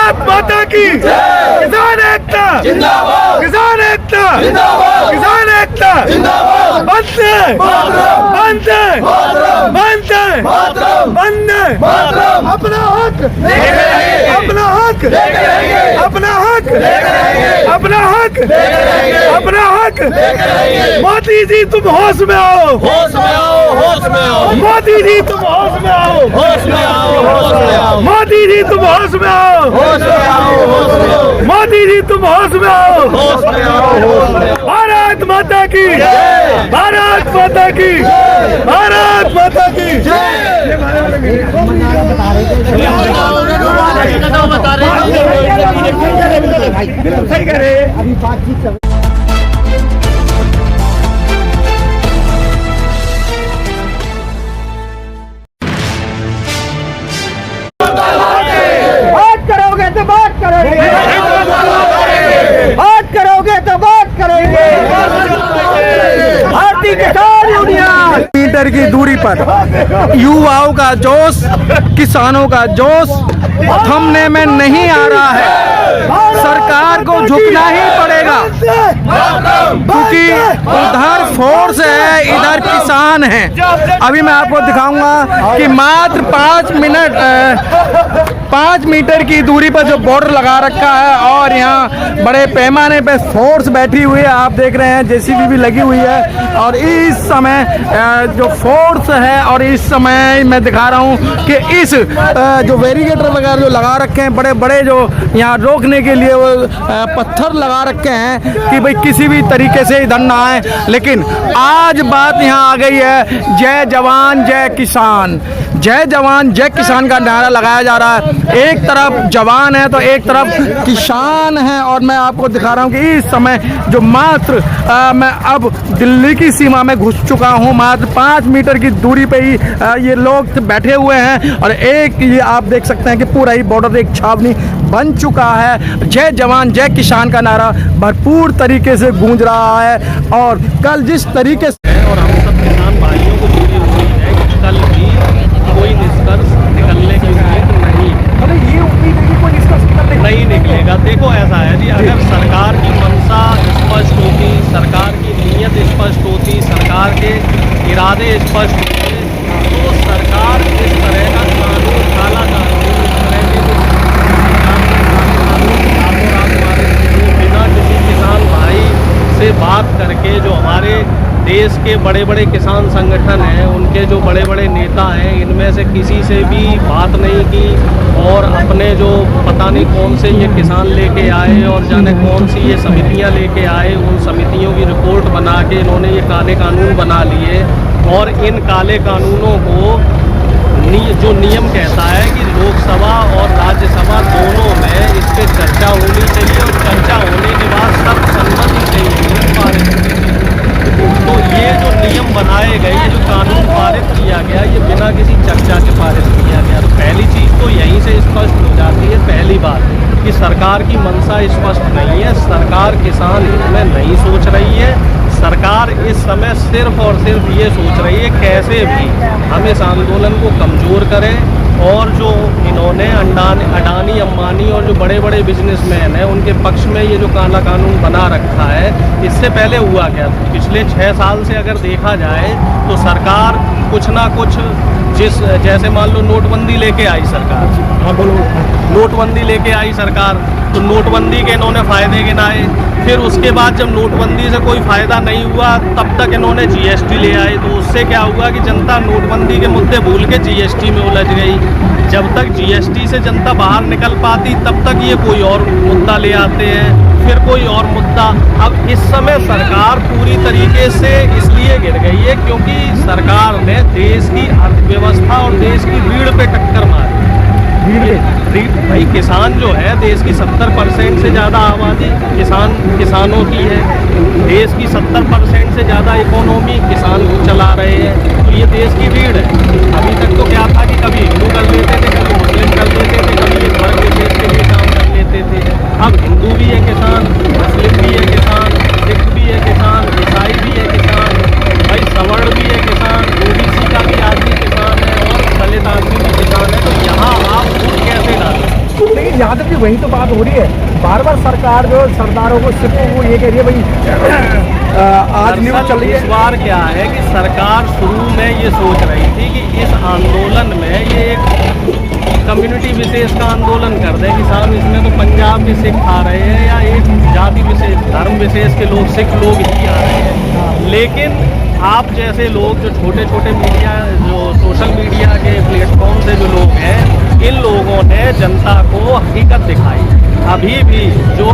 भारत माता की किसान एकता जिंदाबाद, किसान एकता जिंदाबाद, किसान एकता जिंदाबाद। वंदे वंदे वंदे वंदे अपना हक अपना हक अपना हक अपना हक अपना हक। मोदी जी तुम होश में आओ, होश में आओ, होश में आओ, मोदी जी तुम होश में आओ, होश में आओ, होश में आओ, मोदी जी तुम होश में आओ, होश में आओ, होश में आओ, मोदी जी तुम होश में आओ, होश में आओ, होश में आओ। भारत माता की भारत माता की भारत माता की सही कह रहे अभी बातचीत करोगे तो बात करेंगे, बात करोगे तो बात करेंगे। भारतीय किसान यूनियन मीटर की दूरी पर युवाओं का जोश, किसानों का जोश थमने में नहीं आ रहा है। सरकार को झुकना ही पड़ेगा क्योंकि उधर फोर्स है, इधर किसान है। अभी मैं आपको दिखाऊंगा कि मात्र 5 मीटर की दूरी पर जो बॉर्डर लगा रखा है और यहाँ बड़े पैमाने पे फोर्स बैठी हुई है। आप देख रहे हैं जेसीबी भी लगी हुई है और इस समय जो फोर्स है और इस समय मैं दिखा रहा हूँ कि इस जो बैरिकेटर वगैरह जो लगा रखे हैं, बड़े बड़े जो यहाँ रोकने के लिए वो पत्थर लगा रखे हैं कि भाई किसी भी तरीके से इधर ना आए। लेकिन आज बात यहाँ आ गई है, जय जवान जय किसान, जय जवान जय किसान का नारा लगाया जा रहा है। एक तरफ जवान है तो एक तरफ किसान है और मैं आपको दिखा रहा हूँ कि इस समय जो मात्र मैं अब दिल्ली की सीमा में घुस चुका हूँ। मात्र 5 मीटर की दूरी पे ही ये लोग बैठे हुए हैं और एक ये आप देख सकते हैं कि पूरा ही बॉर्डर एक छावनी बन चुका है। जय जवान जय किसान का नारा भरपूर तरीके से गूंज रहा है और कल जिस तरीके से और हम सब किसान भाइयों को पूरी उम्मीद है कि कल भी कोई निष्कर्ष निकलने की उम्मीद नहीं, ये उम्मीद है कि कोई निष्कर्ष नहीं निकलेगा। देखो ऐसा है जी, अगर सरकार की मंशा स्पष्ट होती, सरकार की नीयत स्पष्ट होती, सरकार के इरादे स्पष्ट होते तो सरकार इस तरह का कानून, काला कानून, इस तरह के बिना किसी किसान भाई से बात करके जो हमारे देश के बड़े बड़े किसान संगठन हैं, उनके जो बड़े बड़े नेता हैं, इनमें से किसी से भी बात नहीं की और अपने जो पता नहीं कौन से ये किसान लेके आए और जाने कौन सी ये समितियां लेके आए, उन समितियों की रिपोर्ट बना के इन्होंने ये काले कानून बना लिए और इन काले कानूनों को जो नियम कहता है कि लोकसभा और राज्यसभा दोनों में इस पर चर्चा होनी चाहिए और चर्चा होने के बाद सर्वसम्मति चाहिए पारित होनी चाहिए। तो ये जो नियम बनाए गए, ये जो कानून पारित किया गया, ये बिना किसी चर्चा के पारित किया गया। तो पहली चीज़ तो यहीं से स्पष्ट हो जाती है, पहली बात कि सरकार की मंशा स्पष्ट नहीं है, सरकार किसान हित में नहीं सोच रही है। सरकार इस समय सिर्फ और सिर्फ ये सोच रही है कैसे भी हम इस आंदोलन को कमज़ोर करें और जो इन्होंने अडानी अंबानी और जो बड़े बड़े बिजनेसमैन हैं उनके पक्ष में ये जो काला कानून बना रखा है। इससे पहले हुआ क्या, पिछले 6 साल से अगर देखा जाए तो सरकार कुछ ना कुछ जैसे मान लो नोटबंदी लेके आई सरकार, नोटबंदी लेके आई सरकार तो नोटबंदी के इन्होंने फ़ायदे गिनाए। फिर उसके बाद जब नोटबंदी से कोई फ़ायदा नहीं हुआ तब तक इन्होंने जीएसटी ले आए। तो उससे क्या हुआ कि जनता नोटबंदी के मुद्दे भूल के जीएसटी में उलझ गई। जब तक जीएसटी से जनता बाहर निकल पाती तब तक ये कोई और मुद्दा ले आते हैं, फिर कोई और मुद्दा। अब इस समय सरकार पूरी तरीके से इसलिए गिर गई है क्योंकि सरकार ने देश की अर्थव्यवस्था और देश की रीढ़ पे टक्कर मारी। भाई किसान जो है, देश की 70% से ज़्यादा आबादी किसानों की है। देश की 70% से ज़्यादा इकोनॉमी किसान चला रहे हैं। तो ये देश की रीढ़ है। अभी तक तो क्या था कि कभी हिंदू कर लेते थे, कभी मुस्लिम कर लेते थे, कभी एक वर्ग विशेष के लिए काम कर लेते थे। अब हिंदू भी है किसान, मुस्लिम भी है किसान, सिख भी है किसान, ईसाई भी है किसान, भाई सवर्ण भी है किसान, ओबीसी का भी आदमी किसान है और दलित आदमी भी किसान है। तो यहाँ आप वोट कैसे डालें? लेकिन यहाँ तक कि वही तो बात हो रही है, बार बार सरकार जो सरदारों को सिखों को ये कह रही है भाई आज न्यूज चल रही है। इस बार क्या है कि सरकार शुरू में ये सोच रही थी कि इस आंदोलन में ये एक कम्युनिटी विशेष का आंदोलन कर दें कि साहब इसमें तो पंजाब के सिख आ रहे हैं या एक जाति विशेष धर्म विशेष के लोग सिख लोग ही आ रहे हैं। लेकिन आप जैसे लोग जो छोटे छोटे मीडिया जो सोशल मीडिया के प्लेटफॉर्म से जो लोग हैं, इन लोगों ने जनता को हकीकत दिखाई। अभी भी जो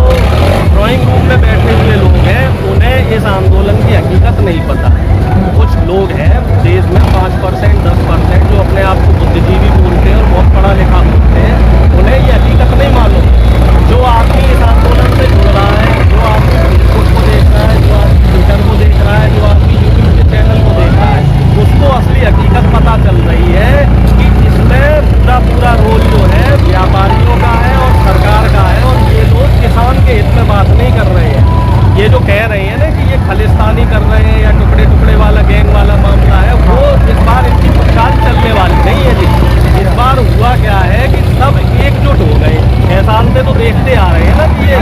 ड्राइंग रूम में बैठे हुए लोग हैं उन्हें इस आंदोलन की हकीकत नहीं पता है। कुछ लोग हैं देश में 5% 10% जो अपने आप को बुद्धिजीवी बोलते हैं और बहुत पढ़ा लिखा बोलते हैं, उन्हें ये हकीकत नहीं मालूम। जो आदमी इस आंदोलन से जुड़ रहा है, जो आदमी फेसबुक को देख रहा है, जो आदमी ट्विटर को देख रहा है, जो आदमी यूट्यूब के चैनल को देख रहा है, उसको असली हकीकत पता चल रही है कि इसमें पूरा रोल जो है व्यापारियों का है और सरकार का है। और ये लोग किसान के हित में बात नहीं कर रहे हैं। ये जो कह रहे हैं ना कि ये खालिस्तानी कर रहे हैं या टुकड़े टुकड़े वाला गैंग वाला मामला है, वो इस बार इनकी चाल चलने वाली नहीं है जी। इस बार हुआ क्या है कि सब एकजुट हो गए। एहसान से तो देखते आ रहे हैं ना कि ये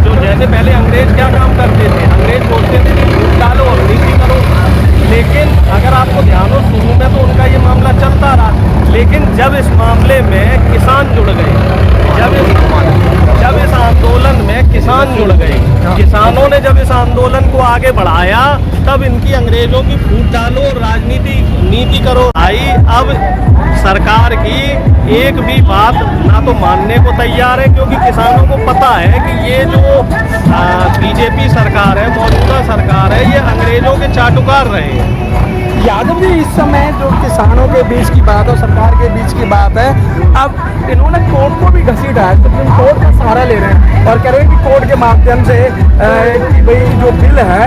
जो जैसे पहले अंग्रेज क्या काम करते थे, अंग्रेज बोलते थे कि वोट डालो और नीति करो। लेकिन अगर आपको ध्यान हो शुरू में तो उनका ये मामला चलता रहा, लेकिन जब इस मामले में किसान जुड़ गए, जब इस आंदोलन में किसान जुड़ गए, किसानों ने जब इस आंदोलन को आगे बढ़ाया, तब इनकी अंग्रेजों की फूट डालो राजनीति नीति करो आई। अब सरकार की एक भी बात ना तो मानने को तैयार है, क्योंकि किसानों को पता है कि ये जो बीजेपी सरकार है, मौजूदा सरकार है, ये अंग्रेजों के चाटुकार रहे हैं। यादव जी, इस समय जो किसानों के बीच की बात और सरकार के बीच की बात है, अब इन्होंने कोर्ट को भी घसीटा है, सुप्रीम कोर्ट का सहारा ले रहे हैं और कह रहे हैं कि कोर्ट के माध्यम से कि भाई जो बिल है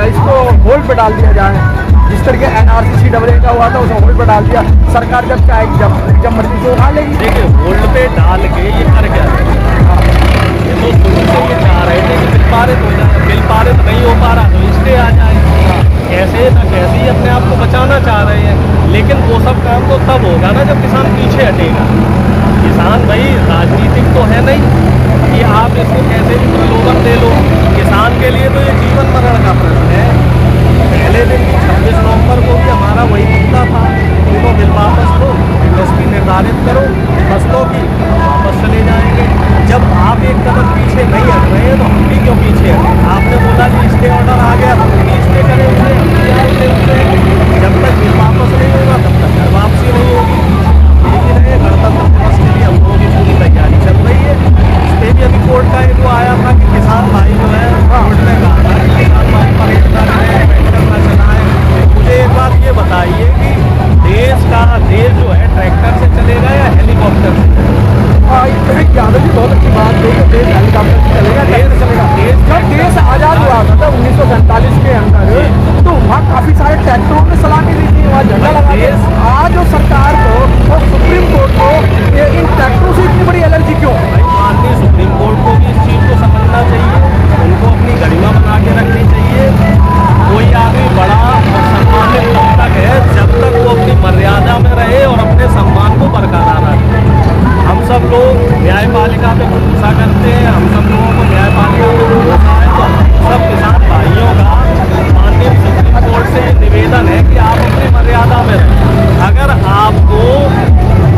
इसको होल्ड पे डाल दिया जाए। जिस तरीके NRC CAA का हुआ था उसे होल्ड पे डाल दिया। सरकार जब चाहेगी जब मर्जी से उठा लेगी। देखिए, होल्ड पे डाल के ये कर क्या रहे हैं? ये तो शुरू से ये चाह रहे थे कि बिल पारित हो जाए, बिल पारित नहीं हो पा रहा तो स्टे आ जाए। कैसे न कैसे ही अपने आप को बचाना चाह रहे हैं। लेकिन वो सब काम तो तब होगा ना जब किसान पीछे हटेगा। किसान भाई राजनीतिक तो है नहीं कि आप इसको कैसे भी प्रलोभन दे लो। किसान के लिए तो ये जीवन मरण का प्रश्न है। पहले दिन 26 नवंबर को भी हमारा वही मुद्दा था, दोनों बिल वापस लो, MSP निर्धारित करो, फसलों की वापस चले जाएंगे। जब आप एक कदम पीछे नहीं हट रहे हैं तो हम भी क्यों पीछे हटें? आपने बोला कि स्टे ऑर्डर आ गया, हम भी स्टे करे हुए जब तक बिल वापस नहीं होगा तब तक घर वापसी नहीं होगी। लेकिन है गणतंत्र दिवस के लिए हम लोगों की पूरी तैयारी चल रही है। इसमें भी अभी कोर्ट का एक आया था कि किसान भाई जो है कोर्ट ने कहा था कि किसान भाई परेड कर रहे हैं, करना चलाएं। मुझे एक बात ये बताइए कि देश जो है ट्रैक्टर से चलेगा या हेलीकॉप्टर से? यादव जी बहुत अच्छी बात है कि देश हेलीकॉप्टर से चलेगा, ट्रैक्टर चलेगा। जब देश आज़ाद हुआ था 1947 के अंदर, तो वहाँ काफ़ी सारे ट्रैक्टरों ने सलामी दी थी, वहाँ झंडा लगा दिया। आज जो सरकार को और सुप्रीम कोर्ट को इन ट्रैक्टरों से इतनी बड़ी एलर्जी क्यों? माननीय सुप्रीम कोर्ट को भी इस चीज़ को समझना चाहिए, उनको अपनी गरिमा बना के रखनी चाहिए। कोई आदमी बड़ा और सम्मानित तब तक है जब तक वो अपनी मर्यादा में रहे और अपने सम्मान को बरकरार रखे। हम सब लोग न्यायपालिका पे भरोसा करते हैं, हम सब लोगों को न्यायपालिका पे भरोसा है। तो सब किसान भाइयों का माननीय सुप्रीम कोर्ट से निवेदन है कि आप अपनी मर्यादा में रहें। अगर आपको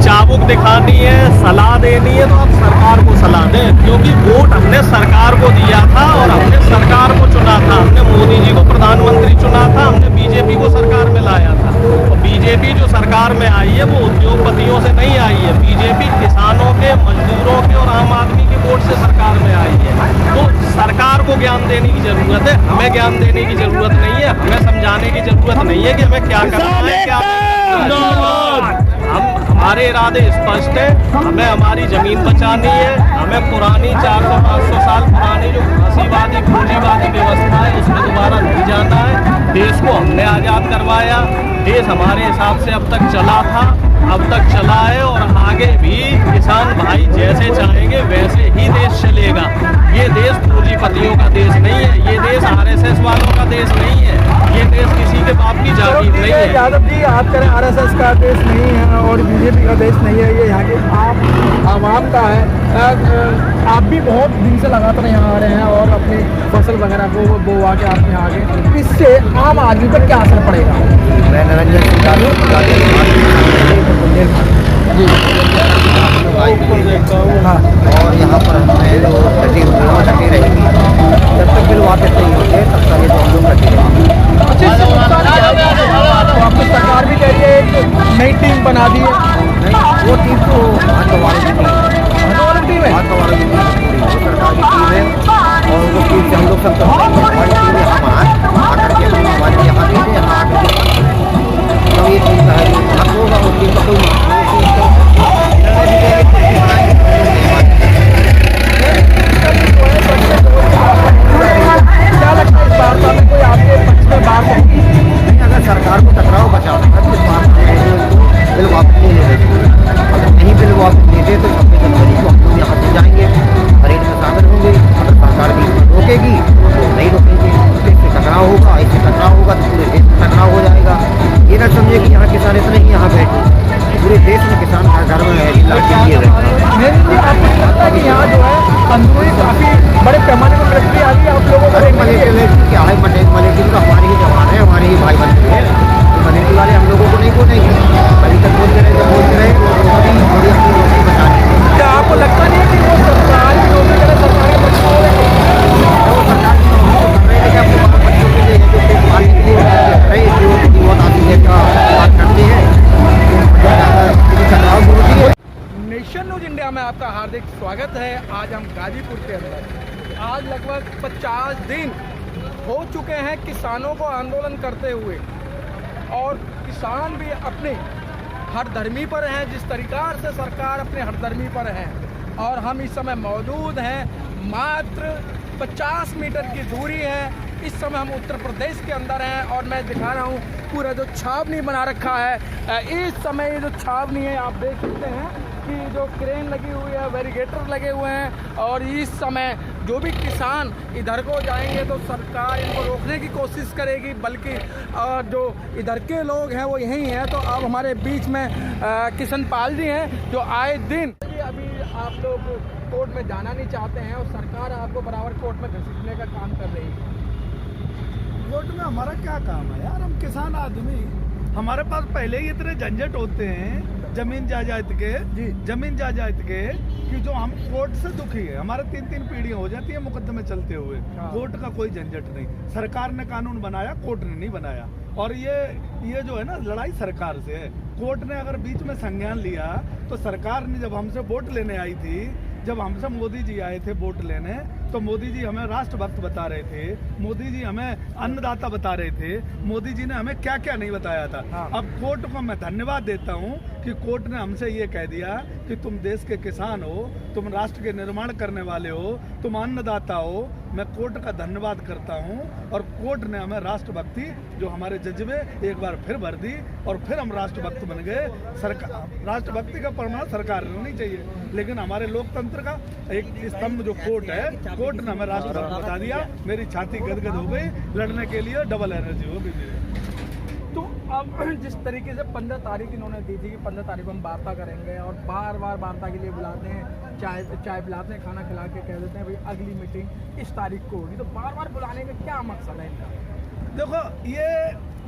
चाबुक दिखानी है, सलाह देनी है, तो आप सरकार को सलाह दें, क्योंकि वोट हमने सरकार को दिया था और हमने सरकार को चुना था। हमने मोदी जी को प्रधानमंत्री चुना था, हमने बीजेपी को सरकार में लाया था। और बीजेपी जो सरकार में आई है वो उद्योगपतियों से नहीं आई है, बीजेपी किसानों के, मजदूरों के और आम आदमी के वोट से सरकार में आई है। तो सरकार को ज्ञान देने की जरूरत है, हमें ज्ञान देने की जरूरत नहीं है, हमें समझाने की जरूरत नहीं है कि हमें क्या करना है, क्या हमारे इरादे स्पष्ट है। हमें हमारी जमीन बचानी है, हमें पुरानी 400-500 साल पुरानी जो फांसीवादी पूंजीवादी व्यवस्था है उसमें दोबारा नहीं जाना है। देश को हमने आज़ाद करवाया, देश हमारे हिसाब से अब तक चला था, अब तक चला है और आगे भी किसान भाई जैसे चाहेंगे वैसे ही देश चलेगा। ये देश पूंजीपतियों का देश नहीं है, ये देश RSS वालों का देश नहीं है, ये देश किसी के बाप की जागीर नहीं है। यादव जी, आप करें आरएसएस का देश नहीं है और बीजेपी का देश नहीं है, ये यहाँ के आप आवाम का है। आप भी बहुत दिन से लगातार यहाँ आ रहे हैं और अपनी फसल वगैरह को बोवा के आप यहाँ आ गए, इससे आम आदमी पर क्या असर पड़ेगा? मैं निरंजन सिंह जी हाँ, और यहाँ पर हमें जो छठी छठी रहेगी, जब तक बिल वापस नहीं होते तब तक ये तो हम लोग छठी रहेंगे। अच्छा, इससे नुकसान क्या है? तो आपको सरकार भी कह रही है एक नई टीम बना दी है। नहीं, वो टीम तो भाजपा वालों की टीम है, टीम है भाजपा वालों की टीम है, वो सरकार की टीम है और वो टीम से हम लोग सब करते हैं। हमारी टीम यहाँ आकर के हमारे यहाँ भी यहाँ आकर के तो ये टीम का है हक होगा, वो टीम का कोई क्या लगता है इस वार्ता में कोई आपके पक्ष में बात है? नहीं, अगर सरकार को टकराव बचाना है तो इस बात में बिल वापस नहीं ले रहे। अगर नहीं बिल वापस लेते तो 26 जनवरी को हम लोग यहाँ से जाएंगे, परेड में शामिल होंगे। अगर सरकार भी रोकेगी तो नहीं रोकेंगे, इससे टकराव होगा, इससे टकराव होगा तो पूरे देश में टकराव हो जाएगा। ये ना समझे कि यहाँ किसान इतने ही यहाँ बैठे, पूरे देश में किसान का घर में है आपको लगता है कि यहाँ जो है अंदरूनी काफी बड़े पैमाने पर तरक्की आ गई आप लोगों को? क्या है मलेटी तो हमारे ही जवान है, हमारे ही भाई बंधु है। मलेटी वाले हम लोगों को नहीं बोलेंगे, अभी तक बोलते रहे जब बोलते रहे अभी थोड़ी अपनी नौकरी बचा रहे। क्या आपको लगता नहीं है कि वो सरकार की नौकरी करे, सरकारी बच्चों को वो सरकार की नौकरी तो कर रहे हैं कि अपने बाल बच्चों के लिए जो पेट पालने के लिए रहे जो बहुत आती है का बात करते हैं, टकराव होती है। नेशन न्यूज इंडिया में आपका हार्दिक स्वागत है। आज हम गाजीपुर के अंदर, आज लगभग 50 दिन हो चुके हैं किसानों को आंदोलन करते हुए और किसान भी अपने हरदर्मी पर हैं, जिस तरीका से सरकार अपने हरदर्मी पर है। और हम इस समय मौजूद हैं, मात्र 50 मीटर की दूरी है। इस समय हम उत्तर प्रदेश के अंदर हैं और मैं दिखा रहा हूँ पूरा जो छावनी बना रखा है। इस समय ये जो छावनी है आप देख सकते हैं कि जो क्रेन लगी हुई है, बैरिकेटर लगे हुए हैं और इस समय जो भी किसान इधर को जाएंगे तो सरकार इनको रोकने की कोशिश करेगी, बल्कि जो इधर के लोग हैं वो यहीं हैं। तो अब हमारे बीच में किशन पाल जी हैं जो आए दिन, अभी आप लोग कोर्ट में जाना नहीं चाहते हैं और सरकार आपको बराबर कोर्ट में घसीटने का काम कर रही है। कोर्ट में हमारा क्या काम है यार, हम किसान आदमी, हमारे पास पहले ही इतने झंझट होते हैं जमीन जायदाद के, जमीन जायदाद के कि जो हम कोर्ट से दुखी है। हमारे 3-3 पीढ़ियां हो जाती है मुकदमे चलते हुए। कोर्ट का कोई झंझट नहीं, सरकार ने कानून बनाया, कोर्ट ने नहीं बनाया। और ये जो है ना लड़ाई सरकार से है। कोर्ट ने अगर बीच में संज्ञान लिया तो सरकार ने जब हमसे वोट लेने आई थी, जब हमसे मोदी जी आए थे वोट लेने, तो मोदी जी हमें राष्ट्रभक्त बता रहे थे, मोदी जी हमें अन्नदाता बता रहे थे, मोदी जी ने हमें क्या क्या नहीं बताया था। अब कोर्ट को मैं धन्यवाद देता हूं कि कोर्ट ने हमसे ये कह दिया कि तुम देश के किसान हो, तुम राष्ट्र के निर्माण करने वाले हो, तुम अन्नदाता हो। मैं कोर्ट का धन्यवाद करता हूं और कोर्ट ने हमें राष्ट्रभक्ति जो हमारे जज्बे एक बार फिर भर दी और फिर हम राष्ट्रभक्त बन गए। सरकार राष्ट्रभक्ति का प्रमाण सरकार ने होनी चाहिए, लेकिन हमारे लोकतंत्र का एक स्तंभ जो कोर्ट है, कोर्ट ने हमें राष्ट्रभक्त बता दिया। मेरी छाती गदगद हो गई, लड़ने के लिए डबल एनर्जी हो गई मेरी। तो अब जिस तरीके से 15 तारीख इन्होंने दी थी कि 15 तारीख को हम वार्ता करेंगे और बार बार वार्ता के लिए बुलाते हैं, चाय पिलाते हैं, खाना खिला के कह देते हैं भाई अगली मीटिंग इस तारीख को होगी, तो बार बार बुलाने का क्या मकसद है इनका? देखो, ये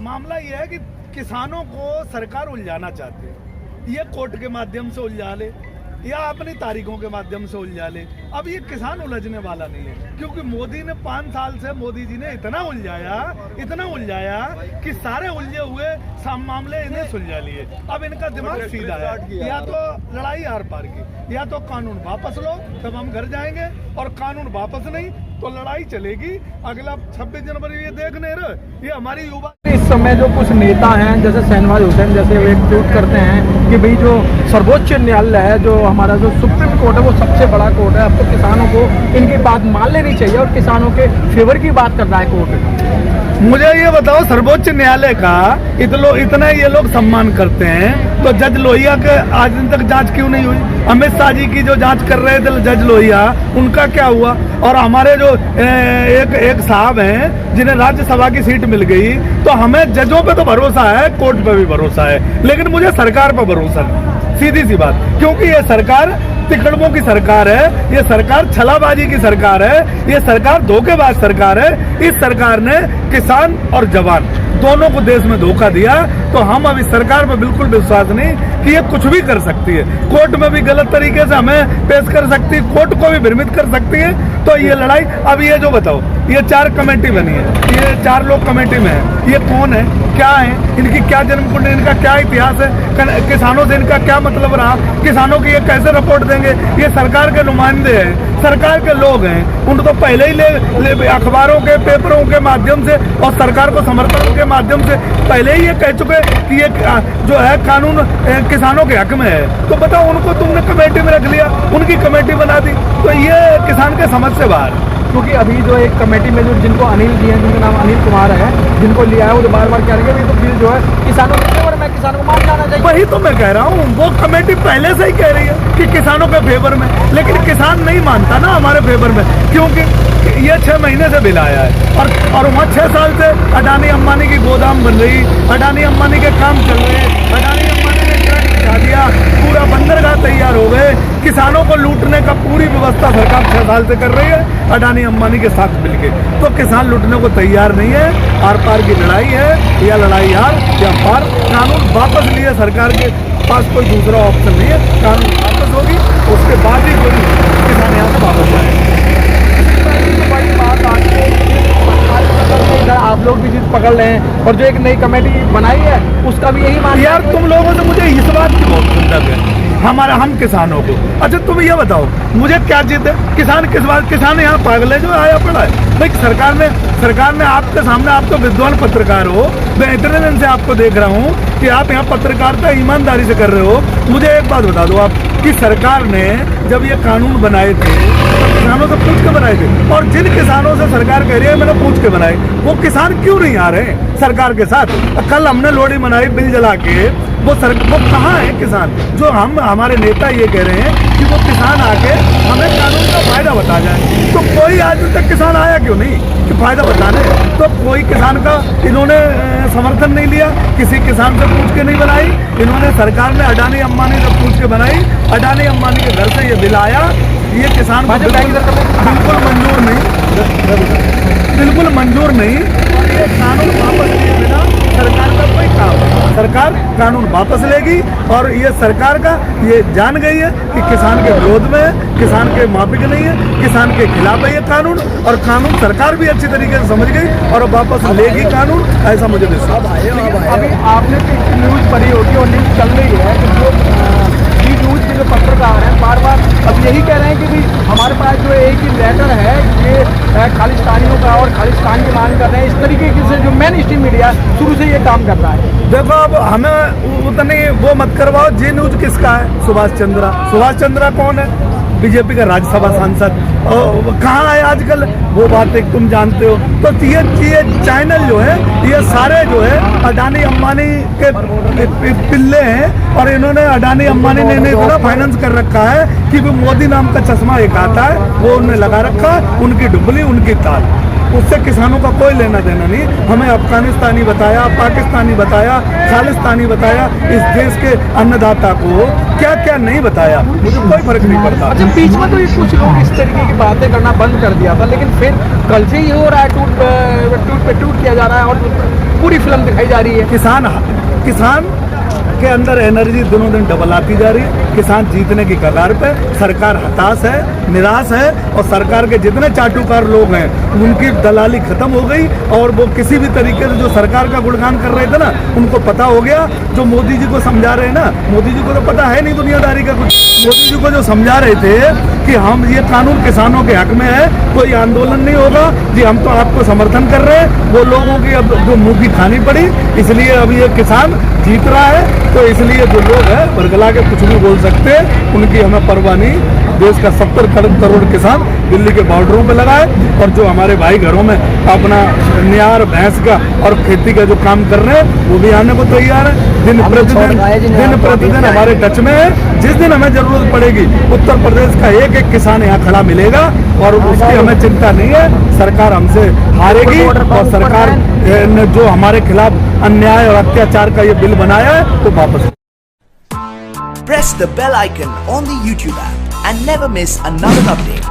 मामला ये है कि किसानों को सरकार उलझाना चाहती है। ये कोर्ट के माध्यम से उलझा ले या अपनी तारीखों के माध्यम से उलझा ले। अब ये किसान उलझने वाला नहीं है, क्योंकि मोदी ने 5 साल से मोदी जी ने इतना उलझाया कि सारे उलझे हुए मामले इन्हें सुलझा लिए। अब इनका दिमाग सीधा है, या तो लड़ाई आर पार की, या तो कानून वापस लो तब हम घर जाएंगे, और कानून वापस नहीं तो लड़ाई चलेगी। अगला 26 जनवरी ये देख नहीं रहे, ये हमारी युवा। इस समय जो कुछ नेता हैं जैसे शहनवाज हुसैन जैसे वे ट्वीट करते हैं कि भाई जो सर्वोच्च न्यायालय है, जो हमारा जो सुप्रीम कोर्ट है वो सबसे बड़ा कोर्ट है, अब तो किसानों को इनकी बात मान लेनी चाहिए और किसानों के फेवर की बात कर रहा है कोर्ट। मुझे ये बताओ, सर्वोच्च न्यायालय का इतना ये लोग सम्मान करते हैं, तो जज लोहिया के आज दिन तक जांच क्यों नहीं हुई? अमित शाह जी की जो जांच कर रहे थे जज लोहिया, उनका क्या हुआ? और हमारे जो एक साहब हैं जिन्हें राज्यसभा की सीट मिल गई, तो हमें जजों पे तो भरोसा है, कोर्ट पे भी भरोसा है, लेकिन मुझे सरकार पर भरोसा नहीं, सीधी सी बात। क्योंकि ये सरकार तिकड़मों की सरकार है, ये सरकार छलाबाजी की सरकार है, ये सरकार धोखेबाज सरकार है। इस सरकार ने किसान और जवान दोनों को देश में धोखा दिया। तो हम अब इस सरकार पर बिल्कुल विश्वास नहीं कि ये कुछ भी कर सकती है, कोर्ट में भी गलत तरीके से हमें पेश कर सकती है, कोर्ट को भी भ्रमित कर सकती है। तो ये लड़ाई अब ये जो बताओ, ये 4 कमेटी बनी है, ये 4 लोग कमेटी में है, ये कौन है, क्या है, इनकी क्या जन्म कुंडली, इनका क्या इतिहास है, किसानों से इनका क्या मतलब रहा, किसानों की ये कैसे रिपोर्ट देंगे। ये सरकार के नुमाइंदे हैं, सरकार के लोग हैं, उनको तो पहले ही ले अखबारों के पेपरों के माध्यम से और सरकार को समर्थन के माध्यम से पहले ही ये कह चुके कि ये जो है कानून किसानों के हक में है। तो बताओ, उनको तुमने कमेटी में रख लिया, उनकी कमेटी बना दी, तो ये किसान के समझ से बाहर। क्योंकि अभी जो एक कमेटी में जो जिनको अनिल जी हैं, जिनका नाम अनिल कुमार है, जिनको लिया है, वो तो बार बार कह रहे हैं कि तो फिर जो है किसानों के फेवर में, किसानों को मान जाना चाहिए। वही तो मैं कह रहा हूँ, वो कमेटी पहले से ही कह रही है कि किसानों के फेवर में, लेकिन किसान नहीं मानता ना हमारे फेवर में, क्योंकि ये 6 महीने से बिल आया है और वहाँ 6 साल से अडानी अंबानी की गोदाम बन रही, अडानी अंबानी के काम चल रहे, अडानी अंबानी ने ट्रक बिछा दिया, पूरा बंदरगाह तैयार हो गए, किसानों को लूटने का पूरी व्यवस्था सरकार 6 साल से कर रही है अडानी अंबानी के साथ मिलके। तो किसान लूटने को तैयार नहीं है। आर पार की लड़ाई है, या लड़ाई हार या पार। कानून वापस लिए, सरकार के पास कोई दूसरा ऑप्शन नहीं है, कानून वापस होगी, उसके बाद ही कोई किसान यहाँ से वापस आएगा। बड़ी बात आप लोग भी चीज पकड़ रहे हैं, और जो एक नई कमेटी बनाई है उसका भी यही मान। यार तुम लोगों से मुझे इस बात की बहुत चिंता है, हम किसानों को। अच्छा तुम ये बताओ, मुझे क्या जीत है, किसान किस बात, किसान यहाँ पागल है जो आया पड़ा है भाई। सरकार ने आपके सामने, आप तो विद्वान पत्रकार हो, मैं इतने दिन से आपको देख रहा हूँ कि आप यहाँ पत्रकारिता ईमानदारी से कर रहे हो। मुझे एक बात बता दो आप कि सरकार ने जब ये कानून बनाए थे तो किसानों से पूछ के बनाए थे, और जिन किसानों से सरकार कह रही है मैंने पूछ के बनाए, वो किसान क्यों नहीं आ रहे सरकार के साथ? कल हमने लोहड़ी मनाई बिल जला के, वो कहाँ है किसान? जो हमारे नेता ये कह रहे हैं कि वो किसान आके हमें कानून का फायदा बता जाए, तो कोई आज तक किसान आया क्यों नहीं कि फायदा बताने? तो कोई किसान का इन्होंने समर्थन नहीं लिया, किसी किसान से पूछ के नहीं बनाई, इन्होंने सरकार ने अडानी अंबानी से पूछ के बनाई, अडानी अंबानी के घर से ये बिल आया, ये किसान को बिल्कुल मंजूर नहीं, बिल्कुल मंजूर नहीं। ये कानून वापस लिए बिना सरकार का कोई काम नहीं। सरकार कानून वापस लेगी, और ये सरकार का ये जान गई है कि किसान के विरोध में है, किसान के माफिक नहीं है, किसान के खिलाफ है ये कानून, और कानून सरकार भी अच्छी तरीके से समझ गई और वापस लेगी कानून, ऐसा मुझे विश्वास है। अभी आपने न्यूज पढ़ी होगी और न्यूज चल रही है कि जो न्यूज के जो पत्रकार हैं बार बार अब यही कह रहे हैं कि भी हमारे पास जो एक ही लेटर है ये खालिस्तानियों का, और खालिस्तान की मांग कर रहे हैं। इस तरीके से जो मेन स्ट्रीम मीडिया शुरू से ये काम कर रहा है। देखो अब हमें उतनी वो मत करवाओ, जी न्यूज किसका है? सुभाष चंद्रा कौन है? बीजेपी का राज्यसभा सांसद, कहाँ है आजकल? वो बातें तुम जानते हो। तो ये चैनल जो है, ये सारे जो है अडानी अंबानी के पिल्ले हैं, और इन्होंने अडानी अंबानी ने इतना फाइनेंस कर रखा है कि वो मोदी नाम का चश्मा एक आता है, वो उन्हें लगा रखा है, उनकी डुबली उनकी ताल, उससे किसानों का कोई लेना देना नहीं। हमें अफगानिस्तानी बताया, पाकिस्तानी बताया, खालिस्तानी बताया, इस देश के अन्नदाता को क्या क्या नहीं बताया, मुझे कोई फर्क नहीं पड़ता। अच्छा, बीच में तो ये कुछ लोग इस तरीके की बातें करना बंद कर दिया था, लेकिन फिर कल से ही हो रहा है, टूट किया जा रहा है और पूरी फिल्म दिखाई जा रही है। किसान के अंदर एनर्जी दिनों दिन डबल आती जा रही है। किसान जीतने की कगार पे, सरकार हताश है, निराश है, और सरकार के जितने चाटुकार लोग हैं उनकी दलाली खत्म हो गई, और वो किसी भी तरीके से जो सरकार का गुणगान कर रहे थे ना, उनको पता हो गया। जो मोदी जी को समझा रहे हैं ना, मोदी जी को तो पता है नहीं दुनियादारी का कुछ। मोदी जी को जो समझा रहे थे कि हम ये कानून किसानों के हक में है, कोई आंदोलन नहीं होगा जी, हम तो आपको समर्थन कर रहे हैं, वो लोगों की अब जो मुंह की खानी पड़ी, इसलिए अब ये किसान जीत रहा है। तो इसलिए जो लोग हैं बरगला के कुछ भी बोल सकते हैं, उनकी हमें परवाह नहीं। देश का 70 करोड़ किसान दिल्ली के बॉर्डरों पे लगाए, और जो हमारे भाई घरों में अपना नियार भैंस का और खेती का जो काम कर रहे हैं वो भी आने को तैयार है। दिन प्रतिदिन हमारे टच में है। जिस दिन हमें जरूरत पड़ेगी उत्तर प्रदेश का एक एक किसान यहाँ खड़ा मिलेगा, और उसकी हमें चिंता नहीं है। सरकार हमसे हारेगी, और सरकार ने जो हमारे खिलाफ अन्याय और अत्याचार का ये बिल बनाया है तो वापस। Press the bell icon on the YouTube app and never miss another update.